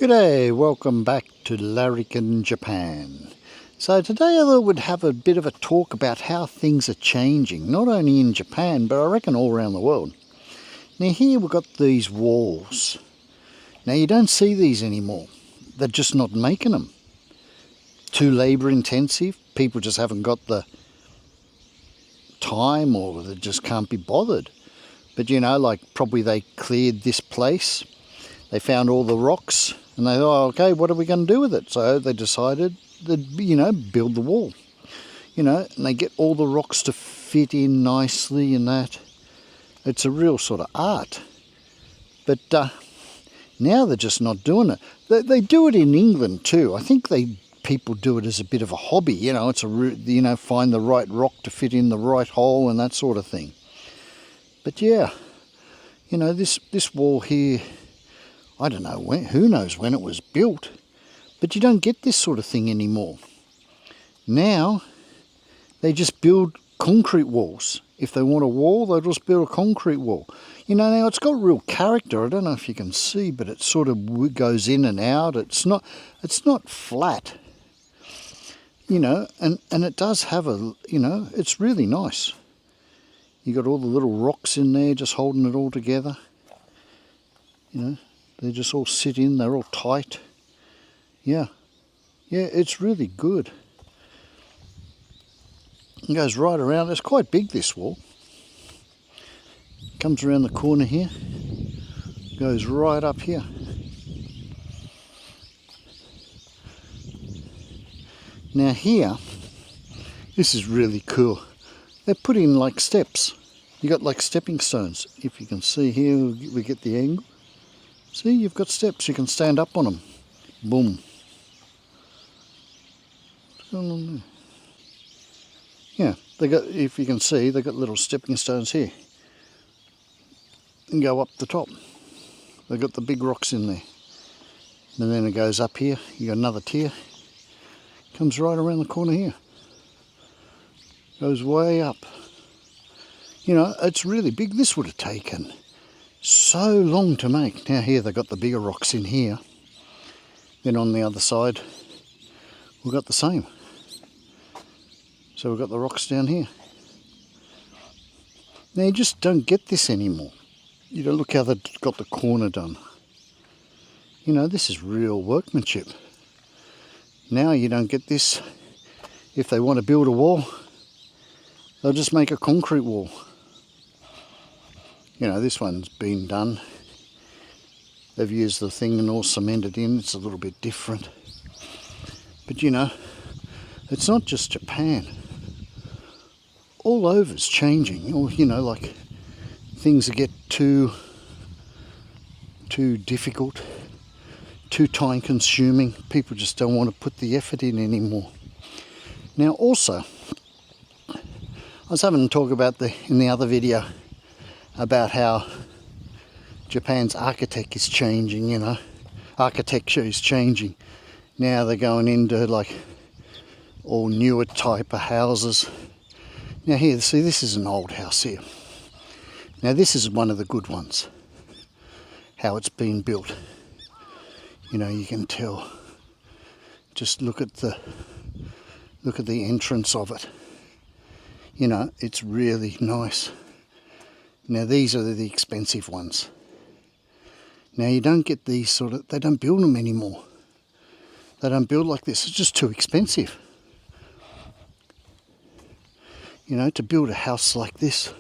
G'day, welcome back to Larrikin, Japan. So today I thought we'd have a bit of a talk about how things are changing, not only in Japan, but I reckon all around the world. Now here we've got these walls. Now you don't see these anymore. They're just not making them. Too labour intensive, people just haven't got the time or they just can't be bothered. But you know, like probably they cleared this place, they found all the rocks, and they thought, okay, what are we going to do with it? So they decided that, build the wall. And they get all the rocks to fit in nicely and that. It's a real sort of art. But now they're just not doing it. They do it in England too. I think people do it as a bit of a hobby. It's find the right rock to fit in the right hole and that sort of thing. But yeah, this wall here, I don't know when, who knows when it was built, but you don't get this sort of thing anymore. Now, they just build concrete walls. If they want a wall, they'll just build a concrete wall. Now it's got real character. I don't know if you can see, but it sort of goes in and out. It's not flat. And it does have it's really nice. You got all the little rocks in there just holding it all together. They just all sit in, they're all tight. Yeah, it's really good. It goes right around. It's quite big, this wall. Comes around the corner here, goes right up here. Now here, this is really cool. They're put in like steps. You got like stepping stones. If you can see here, we get the angle. See, you've got steps, you can stand up on them. Boom. What's going on there? Yeah, if you can see, they've got little stepping stones here. And go up the top. They've got the big rocks in there. And then it goes up here, you got another tier. Comes right around the corner here. Goes way up. It's really big. This would have taken so long to make. Now here they've got the bigger rocks in here. Then on the other side we've got the same. So we've got the rocks down here. Now you just don't get this anymore. Look how they've got the corner done. This is real workmanship. Now you don't get this. If they want to build a wall, they'll just make a concrete wall. This one's been done. They've used the thing and all cemented in. It's a little bit different. But it's not just Japan. All over it's changing. Or, like things that get too difficult, too time consuming. People just don't want to put the effort in anymore. Now also, I was having a talk about in the other video about how Japan's architecture is changing, architecture is changing. Now they're going into like all newer type of houses. Now here, see, this is an old house here. Now this is one of the good ones, how it's been built. You can tell. Just look at the entrance of it. It's really nice. Now these are the expensive ones. Now you don't get these they don't build them anymore. They don't build like this, it's just too expensive. To build a house like this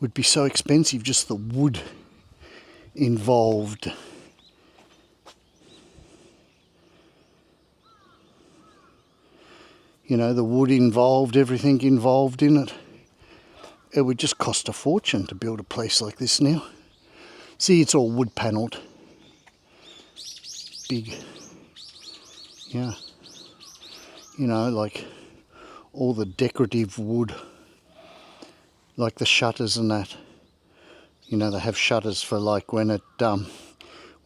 would be so expensive, just the wood involved. The wood involved, everything involved in it. It would just cost a fortune to build a place like this now. See, it's all wood panelled. Big. Yeah. Like all the decorative wood. Like the shutters and that. They have shutters for like when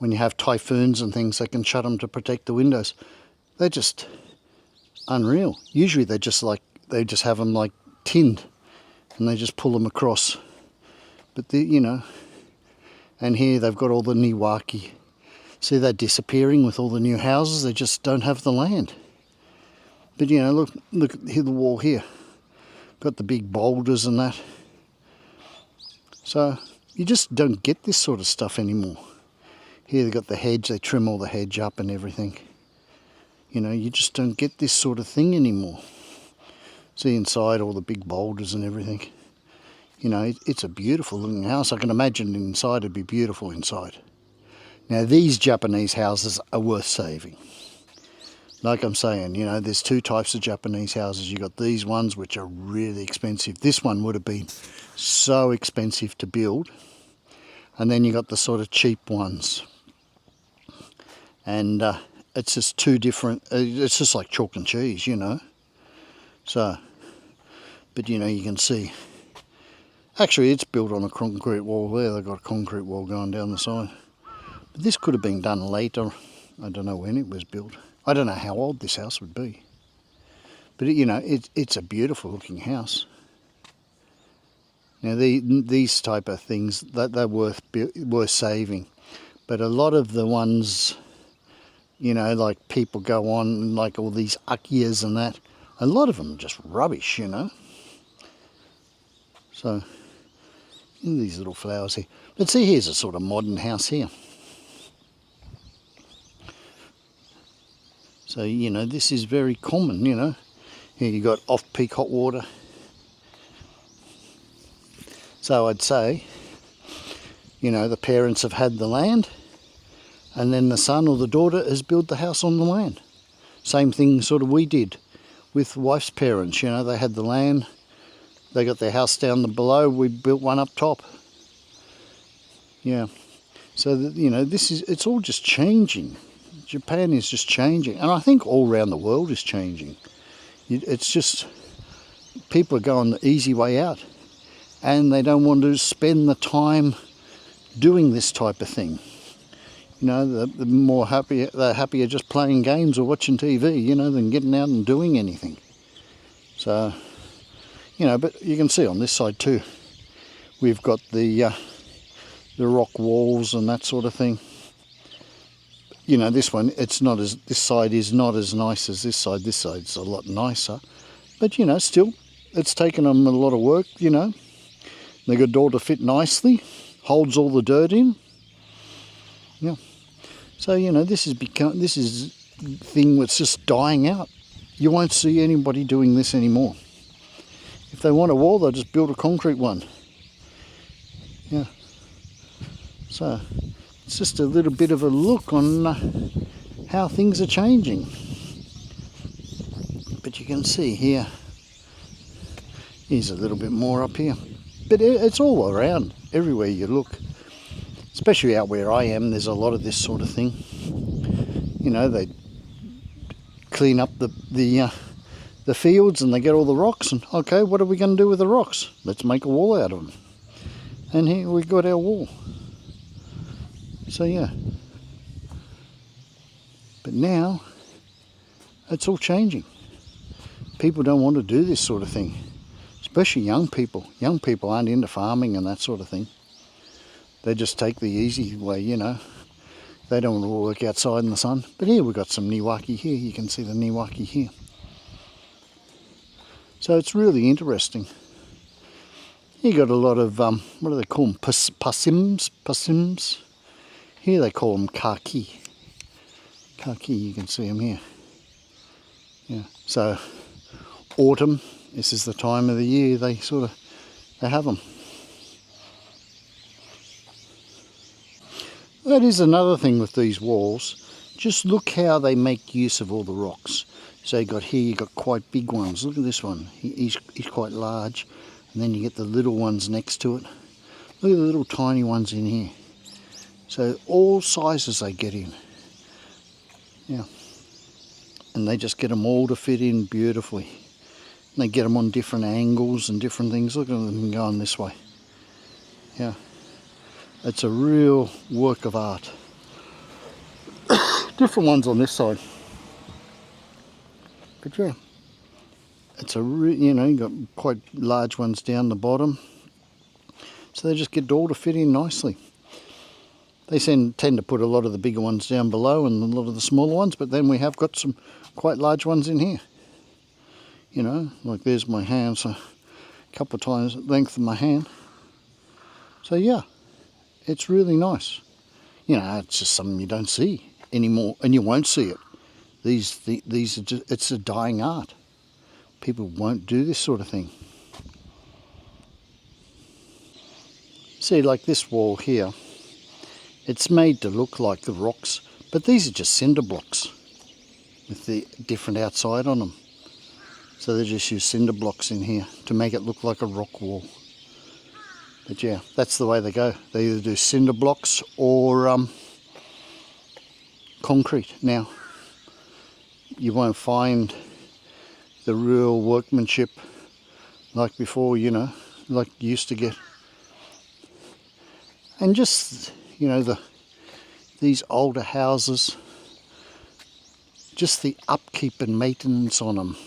you have typhoons and things, they can shut them to protect the windows. They're just unreal. Usually they just have them like tinned. And they just pull them across. But and here they've got all the niwaki. See, they're disappearing with all the new houses. They just don't have the land. But you know, look here, the wall here. Got the big boulders and that. So you just don't get this sort of stuff anymore. Here they've got the hedge, they trim all the hedge up and everything. You know, you just don't get this sort of thing anymore. See inside all the big boulders and everything. You know, it's a beautiful looking house. I can imagine inside it'd be beautiful inside. Now these Japanese houses are worth saving. Like I'm saying, you know, there's two types of Japanese houses. You got these ones which are really expensive. This one would have been so expensive to build. And then you got the sort of cheap ones. And it's just two different, it's just like chalk and cheese, you know. So, but you know, you can see. Actually, it's built on a concrete wall there. They've got a concrete wall going down the side. But this could have been done later. I don't know when it was built. I don't know how old this house would be. But, you know, it's a beautiful looking house. Now, these type of things, they're worth saving. But a lot of the ones, you know, like people go on, like all these Akiyas and that, a lot of them are just rubbish, you know. So, these little flowers here. But see, here's a sort of modern house here. So, you know, this is very common, you know. Here you got off-peak hot water. So I'd say, you know, the parents have had the land and then the son or the daughter has built the house on the land. Same thing sort of we did with wife's parents, you know, they had the land, they got their house down below, we built one up top. Yeah, so that, you know, it's all just changing. Japan is just changing, and I think all around the world is changing. It's just, people are going the easy way out, and they don't want to spend the time doing this type of thing. You know, they're happier just playing games or watching TV, you know, than getting out and doing anything. So, you know, but you can see on this side too, we've got the rock walls and that sort of thing. You know, this side is not as nice as this side. This side's a lot nicer. But, you know, still, it's taken them a lot of work, you know. They got it all to fit nicely, holds all the dirt in. Yeah. So, you know, this is thing that's just dying out. You won't see anybody doing this anymore. If they want a wall, they'll just build a concrete one. Yeah. So, it's just a little bit of a look on how things are changing. But you can see here, here's a little bit more up here. But it's all around, everywhere you look. Especially out where I am, there's a lot of this sort of thing. You know, they clean up the fields and they get all the rocks and, okay, what are we going to do with the rocks? Let's make a wall out of them. And here we've got our wall. So yeah, but now it's all changing. People don't want to do this sort of thing, especially young people. Young people aren't into farming and that sort of thing. They just take the easy way, you know. They don't want to work outside in the sun. But here we've got some niwaki here. You can see the niwaki here. So it's really interesting. You got a lot of, what do they call them? Pasims. Here they call them kaki. Kaki, you can see them here. Yeah. So autumn, this is the time of the year they have them. That is another thing with these walls. Just look how they make use of all the rocks. So you got here, you got quite big ones. Look at this one. He's quite large. And then you get the little ones next to it. Look at the little tiny ones in here. So all sizes they get in. Yeah. And they just get them all to fit in beautifully. And they get them on different angles and different things. Look at them going this way. Yeah. It's a real work of art. Different ones on this side. But yeah. It's you know, you've got quite large ones down the bottom. So they just get all to fit in nicely. They tend to put a lot of the bigger ones down below and a lot of the smaller ones, but then we have got some quite large ones in here. You know, like there's my hand, so a couple of times the length of my hand. So yeah, it's really nice. You know, it's just something you don't see anymore, and you won't see it. These are just, it's a dying art. People won't do this sort of thing. See, like this wall here, it's made to look like the rocks, but these are just cinder blocks with the different outside on them. So they just use cinder blocks in here to make it look like a rock wall. But yeah, that's the way they go. They either do cinder blocks or concrete. Now, you won't find the real workmanship like before, you know, like you used to get. And just, you know, these older houses, just the upkeep and maintenance on them.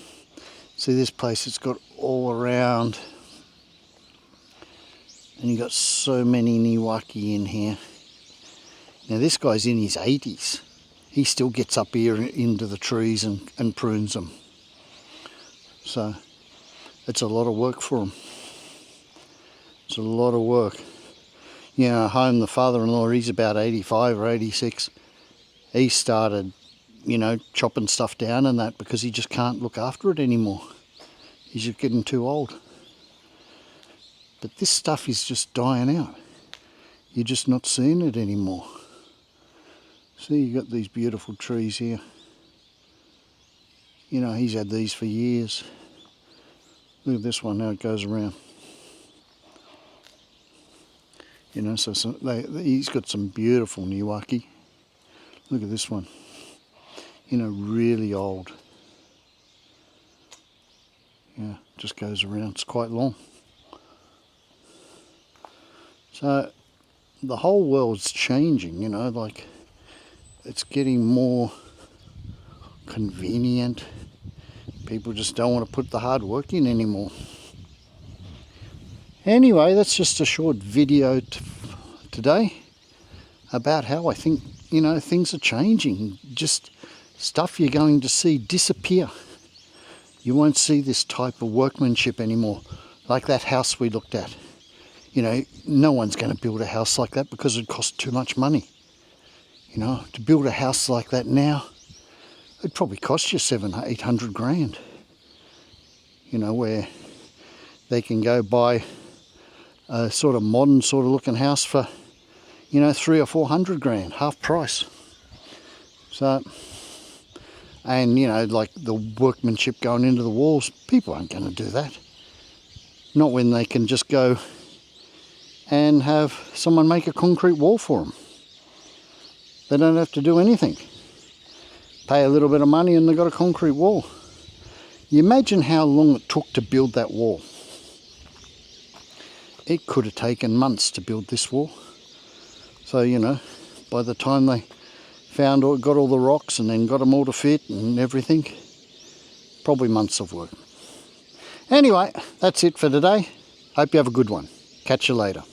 See this place, it's got all around, and you got so many niwaki in here. Now this guy's in his 80s. He still gets up here into the trees and prunes them. So it's a lot of work for him. It's a lot of work. You know, home, the father-in-law, he's about 85 or 86. He started, you know, chopping stuff down and that because he just can't look after it anymore. He's just getting too old. But this stuff is just dying out. You're just not seeing it anymore. See, you got these beautiful trees here. You know, he's had these for years. Look at this one, how it goes around. You know, so he's got some beautiful niwaki. Look at this one. You know, really old. Yeah, just goes around. It's quite long. So the whole world's changing, you know, like it's getting more convenient. People just don't want to put the hard work in anymore. Anyway, that's just a short video today about how I think, you know, things are changing. Just stuff you're going to see disappear. You won't see this type of workmanship anymore. Like that house we looked at. You know, no one's going to build a house like that because it costs too much money. You know, to build a house like that now, it'd probably cost you 700-800 grand. You know, where they can go buy a sort of modern sort of looking house for, you know, 300 or 400 grand, half price. So, and you know, like the workmanship going into the walls, people aren't going to do that. Not when they can just go and have someone make a concrete wall for them. They don't have to do anything. Pay a little bit of money and they've got a concrete wall. You imagine how long it took to build that wall. It could have taken months to build this wall. So, you know, by the time they got all the rocks and then got them all to fit and everything, probably months of work. Anyway, that's it for today. Hope you have a good one. Catch you later.